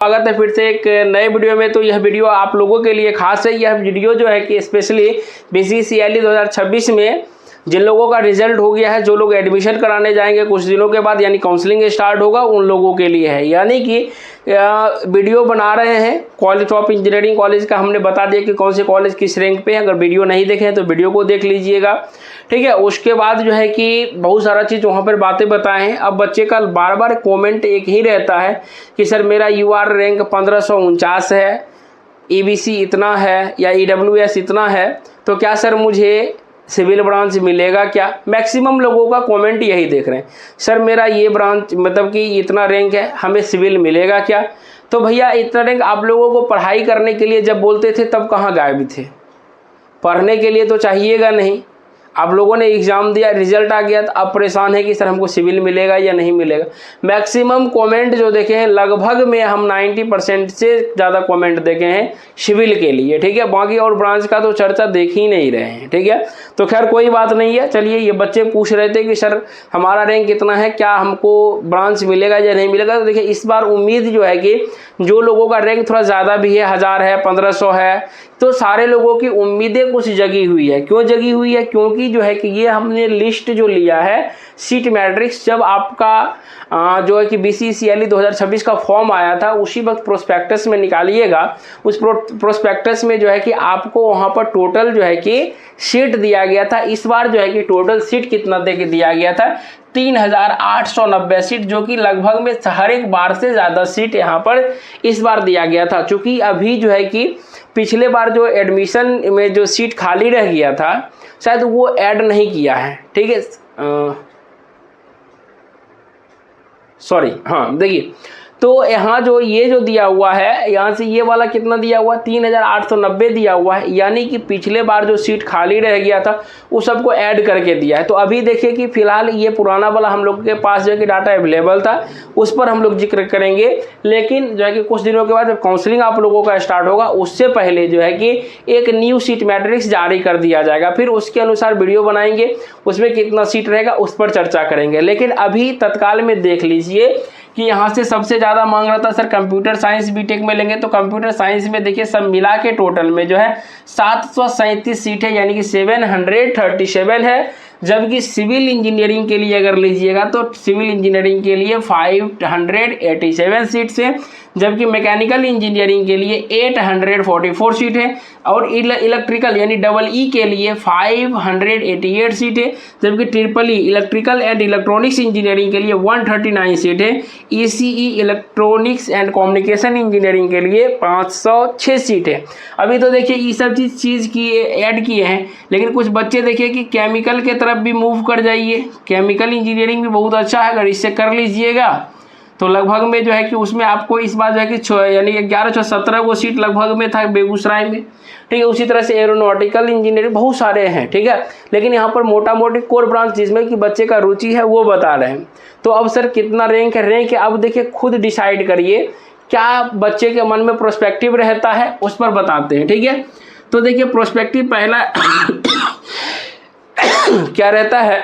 स्वागत है फिर से एक नए वीडियो में। तो यह वीडियो आप लोगों के लिए खास है। यह वीडियो जो है कि स्पेशली बीसीसीएल 2026 में जिन लोगों का रिजल्ट हो गया है, जो लोग एडमिशन कराने जाएंगे कुछ दिनों के बाद, यानी काउंसलिंग स्टार्ट होगा, उन लोगों के लिए है। यानी कि वीडियो बना रहे हैं कॉलेज टॉप इंजीनियरिंग कॉलेज का। हमने बता दिया कि कौन से कॉलेज किस रैंक पे है। अगर वीडियो नहीं देखे तो वीडियो को देख लीजिएगा, ठीक है। उसके बाद जो है कि बहुत सारा चीज़ वहाँ पर बातें बताए हैं। अब बच्चे का बार बार कमेंट एक ही रहता है कि सर मेरा यूआर रैंक 1549 है, ईबीसी इतना है या ईडब्ल्यूएस इतना है, तो क्या सर मुझे सिविल ब्रांच मिलेगा क्या? मैक्सिमम लोगों का कमेंट यही देख रहे हैं, सर मेरा ये ब्रांच मतलब कि इतना रैंक है, हमें सिविल मिलेगा क्या? तो भैया इतना रैंक आप लोगों को पढ़ाई करने के लिए जब बोलते थे तब कहाँ गायब थे? पढ़ने के लिए तो चाहिएगा नहीं। आप लोगों ने एग्ज़ाम दिया, रिजल्ट आ गया, तो अब परेशान है कि सर हमको सिविल मिलेगा या नहीं मिलेगा। मैक्सिमम कमेंट जो देखे हैं, लगभग में हम 90% से ज़्यादा कमेंट देखे हैं सिविल के लिए, ठीक है। बाकी और ब्रांच का तो चर्चा देख ही नहीं रहे हैं, ठीक है। तो खैर कोई बात नहीं है। चलिए, ये बच्चे पूछ रहे थे कि सर हमारा रैंक कितना है, क्या हमको ब्रांच मिलेगा या नहीं मिलेगा। तो देखिए, इस बार उम्मीद जो है कि जो लोगों का रैंक थोड़ा ज़्यादा भी है, 1000 है, 1500 है, तो सारे लोगों की उम्मीदें कुछ जगी हुई है। क्यों जगी हुई है? क्योंकि जो है कि ये हमने लिस्ट जो लिया है सीट मैट्रिक्स, जब आपका जो है कि बीसीसीएल 2026 का फॉर्म आया था, उसी वक्त प्रोस्पेक्टस में निकालिएगा। उस प्रोस्पेक्टस में जो है कि आपको वहाँ पर टोटल जो है कि सीट दिया गया था। इस बार जो है कि टोटल सीट कितना दिया गया था? 3890 सीट, जो कि लगभग में हर एक बार से ज़्यादा सीट यहाँ पर इस बार दिया गया था। चूँकि अभी जो है कि पिछले बार जो एडमिशन में जो सीट खाली रह गया था, शायद वो ऐड नहीं किया है, ठीक है। सॉरी, हाँ देखिए, तो यहाँ जो ये जो दिया हुआ है, यहाँ से ये वाला कितना दिया हुआ है? 3890 दिया हुआ है। यानी कि पिछले बार जो सीट खाली रह गया था उस सबको ऐड करके दिया है। तो अभी देखिए कि फिलहाल ये पुराना वाला हम लोग के पास जो है कि डाटा अवेलेबल था, उस पर हम लोग जिक्र करेंगे। लेकिन जो है कि कुछ दिनों के बाद जब काउंसलिंग आप लोगों का स्टार्ट होगा, उससे पहले जो है कि एक न्यू सीट मैट्रिक्स जारी कर दिया जाएगा। फिर उसके अनुसार वीडियो बनाएंगे, उसमें कितना सीट रहेगा उस पर चर्चा करेंगे। लेकिन अभी तत्काल में देख लीजिए कि यहाँ से सबसे ज़्यादा मांग रहा था सर कंप्यूटर साइंस बीटेक में लेंगे। तो कंप्यूटर साइंस में देखिए सब मिला के टोटल में जो है 737 सीट है, यानी कि 737 है। जबकि सिविल इंजीनियरिंग के लिए अगर लीजिएगा तो सिविल इंजीनियरिंग के लिए 587 सीट्स हैं, जबकि मैकेनिकल इंजीनियरिंग के लिए 844 सीट है, और इलेक्ट्रिकल यानी डबल ई के लिए 588 सीट है, जबकि triple E electrical and electronics engineering के लिए 139 सीट है, ECE electronics and communication engineering के लिए 506 सीट है। अभी तो देखिए ये सब चीज़ की ऐड किए हैं, लेकिन कुछ बच्चे देखिए कि केमिकल के तरफ भी मूव कर जाइए। केमिकल इंजीनियरिंग भी बहुत अच्छा है, अगर इससे कर लीजिएगा तो लगभग में जो है कि उसमें आपको इस बार जो है कि यानी 1117 वो सीट लगभग में था बेगूसराय में, ठीक है। उसी तरह से एरोनॉटिकल इंजीनियरिंग बहुत सारे हैं, ठीक है। लेकिन यहाँ पर मोटा मोटी कोर ब्रांच जिसमें कि बच्चे का रुचि है वो बता रहे हैं। तो अब सर कितना रैंक है अब देखिए खुद डिसाइड करिए, क्या बच्चे के मन में प्रोस्पेक्टिव रहता है उस पर बताते हैं, ठीक है। तो देखिए प्रोस्पेक्टिव पहला क्या रहता है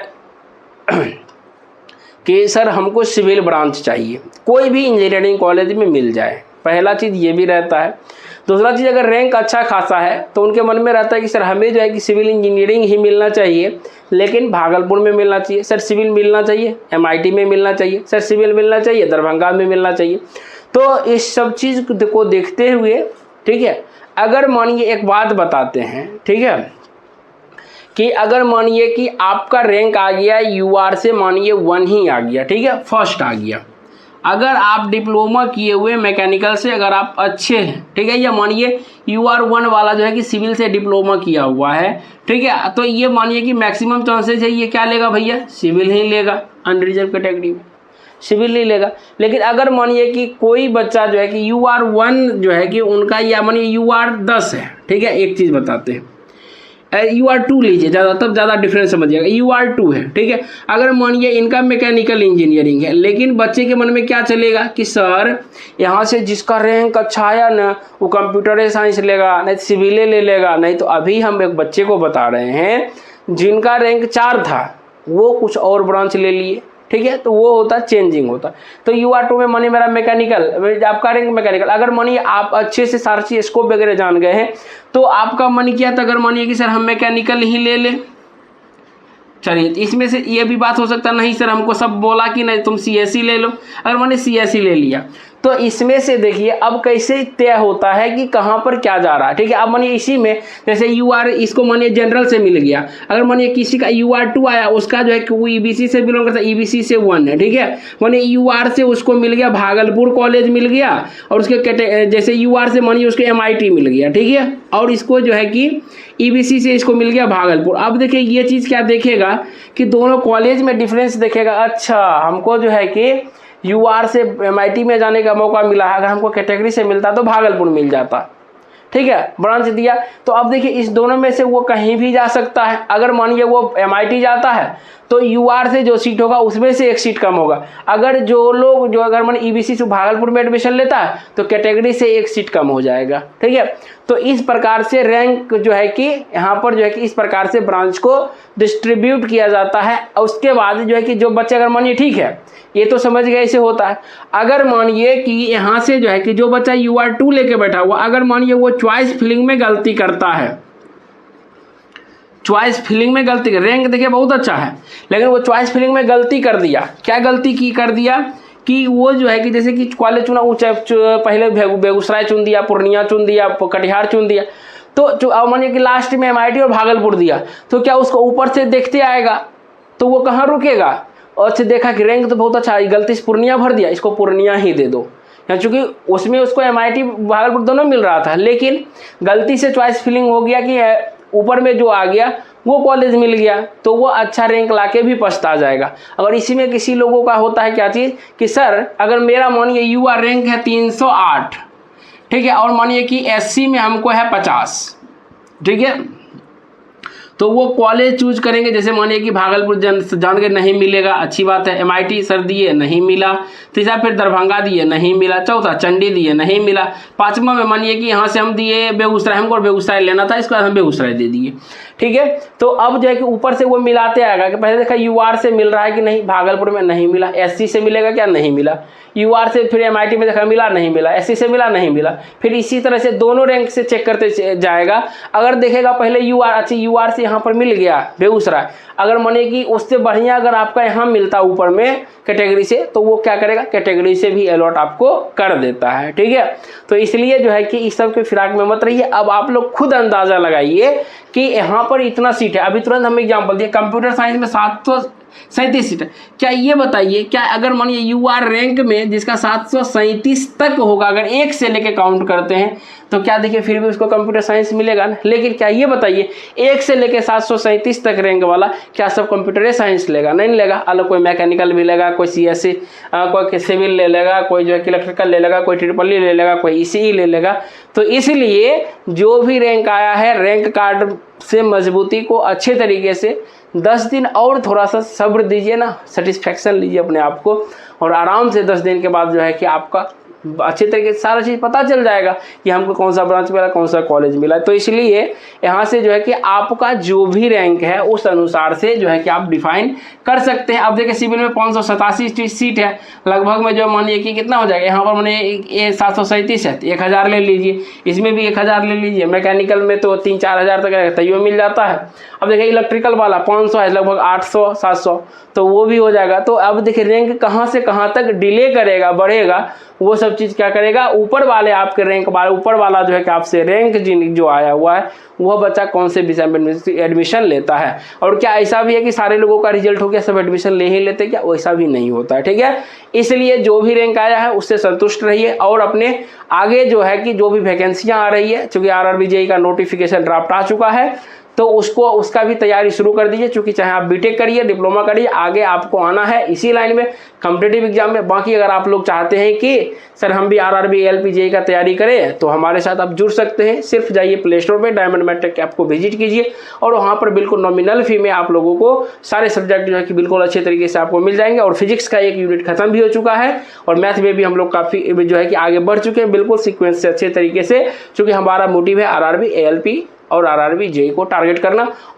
कि सर हमको सिविल ब्रांच चाहिए, कोई भी इंजीनियरिंग कॉलेज में मिल जाए, पहला चीज़ ये भी रहता है। दूसरा चीज़, अगर रैंक अच्छा खासा है तो उनके मन में रहता है कि सर हमें जो है कि सिविल इंजीनियरिंग ही मिलना चाहिए, लेकिन भागलपुर में मिलना चाहिए, सर सिविल मिलना चाहिए, MIT में मिलना चाहिए, सर सिविल मिलना चाहिए, दरभंगा में मिलना चाहिए। तो इस सब चीज़ को देखते हुए, ठीक है, अगर मानिए एक बात बताते हैं, ठीक है, कि अगर मानिए कि आपका रैंक आ गया UR से मानिए 1 ही आ गया, ठीक है, फर्स्ट आ गया, अगर आप डिप्लोमा किए हुए मैकेनिकल से अगर आप अच्छे हैं, ठीक है, या मानिए UR 1 वाला जो है कि सिविल से डिप्लोमा किया हुआ है, ठीक है, तो ये मानिए कि मैक्सिमम चांसेस है ये क्या लेगा भैया? सिविल ही लेगा, अनरिजर्व कैटेगरी में सिविल ही लेगा। लेकिन अगर मानिए कि कोई बच्चा जो है कि UR 1 जो है कि उनका या मानिए UR 10 है, ठीक है, एक चीज़ बताते हैं, UR 2 लीजिए, ज़्यादा तब ज़्यादा डिफरेंस समझिएगा, UR 2 है, ठीक है। अगर मानिए इनका मैकेनिकल इंजीनियरिंग है, लेकिन बच्चे के मन में क्या चलेगा कि सर यहाँ से जिसका रैंक अच्छा आया ना वो कंप्यूटर साइंस लेगा, नहीं सिविल ले लेगा। नहीं तो अभी हम एक बच्चे को बता रहे हैं जिनका रैंक 4 था वो कुछ और ब्रांच ले लिए, ठीक है, तो वो होता है चेंजिंग होता है। तो UR2 में मानिए मेरा मैकेनिकल, आपका रैंक मैकेनिकल, अगर मानिए आप अच्छे से सारी चीज स्कोप वगैरह जान गए हैं तो आपका मानिए क्या था, अगर मानिए कि सर हम मैकेनिकल ही ले लें, चलिए इसमें से ये भी बात हो सकता नहीं सर हमको सब बोला कि नहीं तुम CSE ले लो, अगर मैंने CSE ले लिया तो इसमें से देखिए अब कैसे तय होता है कि कहाँ पर क्या जा रहा है, ठीक है। अब मानिए इसी में जैसे UR इसको मानिए जनरल से मिल गया, अगर मानिए किसी का UR2 आया उसका जो है कि वो EBC से बिलोंग करता है, EBC से 1 है, ठीक है। मानिए UR से उसको मिल गया भागलपुर कॉलेज मिल गया, और उसके जैसे UR से मानिए उसको MIT मिल गया, ठीक है, और इसको जो है कि EBC से इसको मिल गया भागलपुर। अब देखिए ये चीज़ क्या देखेगा कि दोनों कॉलेज में डिफरेंस देखेगा, अच्छा हमको जो है कि UR से MIT में जाने का मौका मिला है, अगर हमको कैटेगरी से मिलता तो भागलपुर मिल जाता, ठीक है, ब्रांच दिया। तो अब देखिए इस दोनों में से वो कहीं भी जा सकता है, अगर मानिए वो MIT जाता है तो UR से जो सीट होगा उसमें से एक सीट कम होगा, अगर अगर मैंने EBC से भागलपुर में एडमिशन लेता है तो कैटेगरी से एक सीट कम हो जाएगा, ठीक है। तो इस प्रकार से रैंक जो है कि यहाँ पर जो है कि इस प्रकार से ब्रांच को डिस्ट्रीब्यूट किया जाता है। और उसके बाद जो है कि जो बच्चे अगर मानिए ठीक है ये तो समझ गए ऐसे होता है, अगर मानिए कि यहाँ से जो है कि जो बच्चा UR2 लेके बैठा हुआ, अगर मानिए वो चॉइस फिलिंग में गलती करता है, चॉइस फिलिंग में गलती कर, रैंक देखिए बहुत अच्छा है लेकिन वो चॉइस फिलिंग में गलती कर दिया, क्या गलती कर दिया कि वो जो है कि जैसे कि कॉलेज चुना, वो पहले बेगूसराय चुन दिया, पूर्णिया चुन दिया, कटिहार चुन दिया, तो मानिए कि लास्ट में MIT और भागलपुर दिया, तो क्या उसको ऊपर से देखते आएगा तो वो कहाँ रुकेगा, और से देखा कि रैंक तो बहुत अच्छा है, गलती से पूर्णिया भर दिया, इसको पूर्णिया ही दे दो, चूँकि उसमें उसको MIT भागलपुर दोनों मिल रहा था, लेकिन गलती से चॉइस फिलिंग हो गया कि ऊपर में जो आ गया वो कॉलेज मिल गया, तो वो अच्छा रैंक लाके भी पछता जाएगा। अगर इसी में किसी लोगों का होता है क्या चीज़ कि सर अगर मेरा मानिए UR रैंक है 308, ठीक है, और मानिए कि SC में हमको है 50, ठीक है, तो वो कॉलेज चूज करेंगे, जैसे मानिए कि भागलपुर जान के नहीं मिलेगा, अच्छी बात है, MIT सर दिए नहीं मिला, तीसरा फिर दरभंगा दिए नहीं मिला, चौथा चंडी दिए नहीं मिला, पांचवा में मानिए कि यहाँ से हम दिए बेगूसराय, हमको बेगूसराय लेना था, इसके बाद हम बेगूसराय दे दिए, ठीक है। तो अब जो है कि ऊपर से वो मिलाते आएगा कि पहले देखा UR से मिल रहा है कि नहीं, भागलपुर में नहीं मिला, SC से मिलेगा क्या, नहीं मिला, UR से फिर MIT में देखा मिला नहीं मिला, SC से मिला नहीं मिला, फिर इसी तरह से दोनों रैंक से चेक करते जाएगा। अगर देखेगा पहले UR, अच्छा UR से यहाँ पर मिल गया बेगूसराय, अगर माने कि उससे बढ़िया अगर आपका यहाँ मिलता ऊपर में कैटेगरी से, तो वो क्या करेगा, कैटेगरी से भी अलॉट आपको कर देता है, ठीक है। तो इसलिए जो है कि इस सब के फिराक में मत रहिए। अब आप लोग खुद अंदाज़ा लगाइए कि यहाँ पर इतना सीट है, अभी तुरंत हम एग्जाम्पल दिए, कंप्यूटर साइंस में 737 सीट है, क्या ये बताइए, क्या अगर मानिए UR रैंक में जिसका 737 तक होगा, अगर एक से लेके काउंट करते हैं तो क्या देखिए फिर भी उसको कंप्यूटर साइंस मिलेगा ना, लेकिन क्या ये बताइए एक से लेके 737 तक रैंक वाला क्या सब कंप्यूटर साइंस लेगा, नहीं लेगा, अलग कोई मैकेनिकल भी लेगा, कोई CSE, कोई सिविल ले लेगा, कोई जो है कि इलेक्ट्रिकल ले लेगा, कोई ट्रिपल ले लेगा, कोई ECE ले लेगा। तो इसलिए जो भी रैंक आया है, रैंक कार्ड से मजबूती को अच्छे तरीके से 10 दिन और थोड़ा सा सब्र दीजिए ना, सेटिस्फेक्शन लीजिए अपने आप को, और आराम से 10 दिन के बाद जो है कि आपका अच्छे तरीके से सारा चीज़ पता चल जाएगा कि हमको कौन सा ब्रांच मिला, कौन सा कॉलेज मिला। तो इसलिए यहाँ से जो है कि आपका जो भी रैंक है उस अनुसार से जो है कि आप डिफाइन कर सकते हैं। अब देखिए सिविल में 587 सीट है, लगभग में जो मानिए कि कितना हो जाएगा, यहाँ पर मानिए 737 है, 1000 ले लीजिए, इसमें भी 1000 ले लीजिए, मैकेनिकल में तो 3-4 हज़ार तक तैयो मिल जाता है। अब देखिए इलेक्ट्रिकल वाला 500 है, लगभग 800-700, तो वो भी हो जाएगा। तो अब देखिए रैंक कहाँ से कहाँ तक डिले करेगा, बढ़ेगा, वो सब चीज़ क्या करेगा, ऊपर वाले आपके रैंक वाले, ऊपर वाला जो है कि आपसे रैंक जो आया हुआ है वह बच्चा कौन से विषय में एडमिशन लेता है। और क्या ऐसा भी है कि सारे लोगों का रिजल्ट हो गया सब एडमिशन ले ही लेते, क्या वैसा भी नहीं होता है, ठीक है। इसलिए जो भी रैंक आया है उससे संतुष्ट रहिए, और अपने आगे जो है कि जो भी वैकेंसियाँ आ रही है, चूँकि RRB JEE का नोटिफिकेशन ड्राफ्ट आ चुका है, तो उसका भी तैयारी शुरू कर दीजिए, क्योंकि चाहे आप बीटेक करिए, डिप्लोमा करिए, आगे आपको आना है इसी लाइन में, कॉम्पिटिटिव एग्जाम में। बाकी अगर आप लोग चाहते हैं कि सर हम भी RRB ALP JEE का तैयारी करें, तो हमारे साथ आप जुड़ सकते हैं। सिर्फ जाइए प्ले स्टोर पर डायमंड मैट्रिक ऐप को विजिट कीजिए, और वहाँ पर बिल्कुल नॉमिनल फी में आप लोगों को सारे सब्जेक्ट जो है कि बिल्कुल अच्छे तरीके से आपको मिल जाएंगे। और फिजिक्स का एक यूनिट खत्म भी हो चुका है, और मैथ में भी हम लोग काफ़ी जो है कि आगे बढ़ चुके हैं, बिल्कुल सीक्वेंस से अच्छे तरीके से, क्योंकि हमारा मोटिव है RRB ALP और RRB JEE को टारगेट करना।